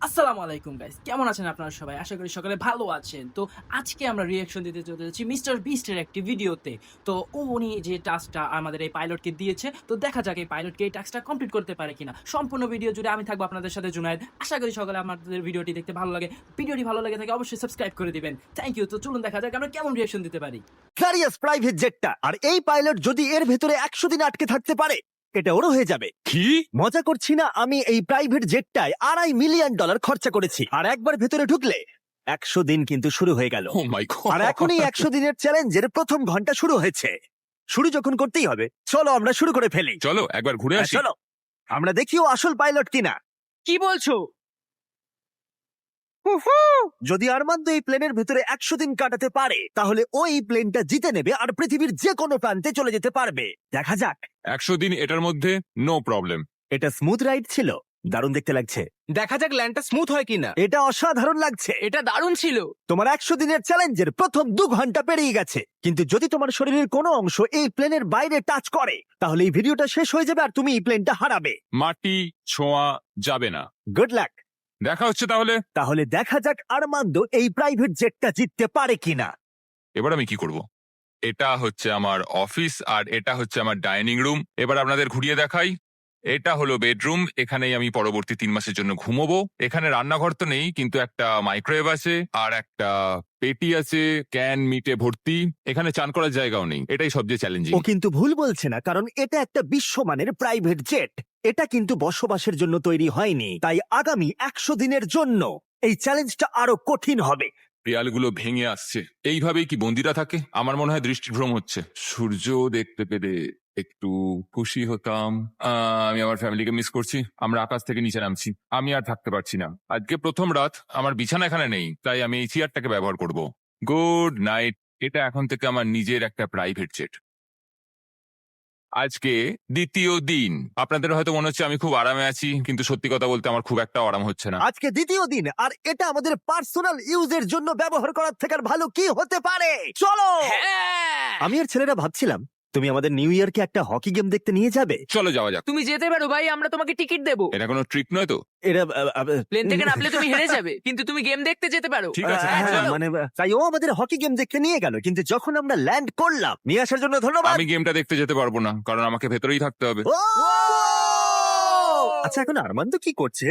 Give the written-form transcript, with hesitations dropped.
আসসালামু আলাইকুম গাইস, কেমন আছেন আপনারা সবাই? আশা করি সকালে ভালো আছেন। তো আজকে আমরা রিঅ্যাকশন দিতে চলে যাচ্ছি মিস্টার বিস্টের একটি ভিডিওতে। তো উনি যে টাস্কটা আমাদের এই পাইলটকে দিয়েছে, তো দেখা যাক এই পাইলটকে এই টাস্কটা কমপ্লিট করতে পারে কিনা। সম্পূর্ণ ভিডিও জুড়ে আমি থাকবো আপনাদের সাথে জুনায়েদ। আশা করি সকালে আপনাদের ভিডিওটি দেখতে ভালো লাগে। ভিডিওটি ভালো লাগে থাকে অবশ্যই সাবস্ক্রাইব করে দিবেন। Thank you. তো চলুন দেখা যাক আমরা কেমন রিঅ্যাকশন দিতে পারি। ক্লারিয়াস প্রাইভেট জেটটা আর এই পাইলট যদি এর ভেতরে 100 দিন আটকে থাকতে পারে এটা ওরও হয়ে যাবে। কি? মজা করছি না, আমি এই প্রাইভেট জেটটায় $2.5 মিলিয়ন খরচা করেছি আর একবার ভেতরে ঢুকলে 100 দিন কিন্তু শুরু হয়ে গেল। ও মাই গড। আর এখনই 100 দিনের চ্যালেঞ্জের প্রথম ঘন্টা শুরু হয়েছে। শুরু যখন করতেই হবে, চলো আমরা শুরু করে ফেলি। চলো একবার ঘুরে হ্যাঁ, আসি। চলো আমরা দেখিও আসল পাইলট কিনা। কি বলছো? যদি আরমান্দ এই প্লেনের ভেতরে 100 দিন কাটাতে পারে তাহলে ও এই প্লেনটা জিতে নেবে আর পৃথিবীর যে কোনো প্রান্তে চলে যেতে পারবে। দেখা যাক। 100 দিন এটার মধ্যে নো প্রবলেম। এটা স্মুথ রাইড ছিল, দারুণ দেখতে লাগছে। দেখা যাক ল্যান্ডটা স্মুথ হয় কিনা। এটা অসাধারণ লাগছে। এটা দারুণ ছিল। তোমার 100 দিনের চ্যালেঞ্জের প্রথম 2 ঘন্টা পেরিয়ে গেছে, কিন্তু যদি তোমার শরীরের কোনো অংশ এই প্লেনের বাইরে টাচ করে তাহলে এই ভিডিওটা শেষ হয়ে যাবে আর তুমি এই প্লেনটা হারাবে। মাটি ছোঁয়া যাবে না। Good luck. দেখা হচ্ছে তাহলে। তাহলে দেখা যাক আরমান্দ এই প্রাইভেট জেটটা জিততে পারে কিনা। এবার আমি কি করব? এটা হচ্ছে আমার অফিস আর এটা হচ্ছে আমার ডাইনিং রুম। এবার আপনাদের ঘুরিয়ে দেখাই। এটা হলো বেডরুম, এখানেই আমি পরবর্তী 3 মাসের জন্য ঘুমোবো। এখানে রান্নাঘর তো নেই, কিন্তু একটা মাইক্রোওয়েভ আছে আর একটা পেটি আছে ক্যান মিটে ভর্তি। এখানে চান করার জায়গাও নেই, এটাই সবচেয়ে চ্যালেঞ্জিং। ও কিন্তু ভুল বলছে না, কারণ এটা একটা বিশ্বমানের প্রাইভেট জেট। এটা কিন্তু বসবাসের জন্য তৈরি হয়নি, তাই আগামী 100 দিনের জন্য এই চ্যালেঞ্জটা আরো কঠিন হবে। দেয়ালগুলো ভেঙে আসছে। এইভাবেই কি বন্দিরা থাকে? আমার মনে হয় দৃষ্টিভ্রম হচ্ছে। সূর্য দেখতে পেলে একটু খুশি হতাম। আমি আমার ফ্যামিলিকে মিস করছি। আমরা আকাশ থেকে নিচে নামছি, আমি আর থাকতে পারছি না। আজকে প্রথম রাত, আমার বিছানা এখানে নেই, তাই আমি এই চেয়ারটাকে ব্যবহার করব। Good night. এটা এখন থেকে আমার নিজের একটা প্রাইভেট জেট। আজকে দ্বিতীয় দিন। আপনাদের হয়তো মনে হচ্ছে আমি খুব আরামে আছি, কিন্তু সত্যি কথা বলতে আমার খুব একটা আরাম হচ্ছে না। আজকে দ্বিতীয় দিন আর এটা আমাদের পার্সোনাল ইউজের জন্য ব্যবহার করার থেকে আর ভালো কি হতে পারে। চলো। আমি আর ছেলেরা ভাবছিলাম তুমি আমাদের নিউ ইয়ারকে একটা হকি গেম দেখতে নিয়ে যাবে। চলো যাওয়া যাক। তুমি যেতে পারো ভাই, আমরা তোমাকে টিকিট দেবো। এটা কোনো ট্রিক নয় তো? এরা প্লেন থেকে নামলে তুমি হেরে যাবে, কিন্তু তুমি গেম দেখতে যেতে পারো। ঠিক আছে, হ্যাঁ, চলো। মানে তাই ও আমাদের হকি গেম দেখতে নিয়ে গেল, কিন্তু যখন আমরা ল্যান্ড করলাম, নিয়ে আসার জন্য ধন্যবাদ। আমি গেমটা দেখতে যেতে পারবো না, কারণ আমাকে ভেতরেই থাকতে হবে। ও! আচ্ছা, এখন আরমান্দ কি করছে?